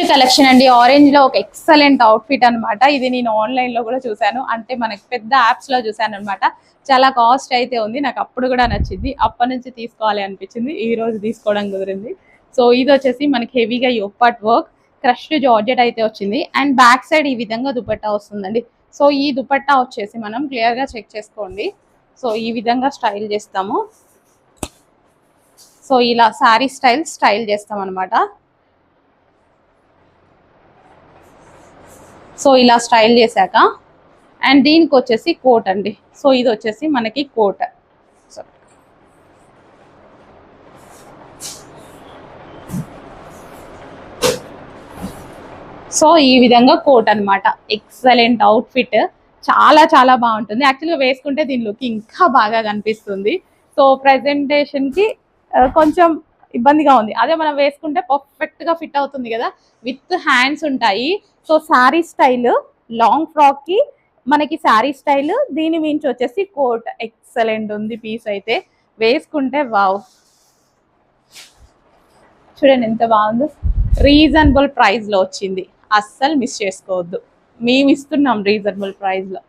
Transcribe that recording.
Collection అండి. Orange లో ఒక ఎక్సలెంట్ అవుట్ఫిట్ అనమాట. ఇది నేను ఆన్లైన్ లో కూడా చూసాను, అంటే మనకి పెద్ద యాప్స్ లో చూసాను అనమాట. చాలా కాస్ట్ అయితే ఉంది, నాకు అప్పుడు కూడా నచ్చింది, అప్పటి నుంచి తీసుకోవాలి అనిపించింది, ఈ రోజు తీసుకోవడం కుదిరింది. సో ఇది వచ్చేసి మనకి హెవీగా యోపాట్ వర్క్ క్రష్డ్ జార్జెట్ అయితే వచ్చింది. అండ్ బ్యాక్ సైడ్ ఈ విధంగా దుపట్టా వస్తుందండి. సో ఈ దుపట్టా వచ్చేసి మనం క్లియర్ గా చెక్ చేసుకోండి. సో ఈ విధంగా స్టైల్ చేస్తాము. సో ఇలా శారీ స్టైల్ చేస్తాం అనమాట. సో ఇలా స్టైల్ చేశాక అండ్ దీనికి వచ్చేసి కోట్ అండి. సో ఇది వచ్చేసి మనకి కోట్. సో ఈ విధంగా కోట్ అనమాట. ఎక్సలెంట్ అవుట్ఫిట్, చాలా చాలా బాగుంటుంది. యాక్చువల్గా వేసుకుంటే దీని లుక్ ఇంకా బాగా కనిపిస్తుంది. సో ప్రెజెంటేషన్కి కొంచెం ఇబ్బందిగా ఉంది, అదే మనం వేసుకుంటే పర్ఫెక్ట్గా ఫిట్ అవుతుంది కదా. విత్ హ్యాండ్స్ ఉంటాయి. సో శారీ స్టైల్ లాంగ్ ఫ్రాక్కి మనకి శారీ స్టైల్, దీని మించి వచ్చేసి కోట్. ఎక్సలెంట్ ఉంది పీస్ అయితే, వేసుకుంటే వావ్. చూడండి ఎంత బాగుందో. రీజనబుల్ ప్రైస్లో వచ్చింది, అస్సలు మిస్ చేసుకోవద్దు. మేము ఇస్తున్నాం రీజనబుల్ ప్రైస్లో.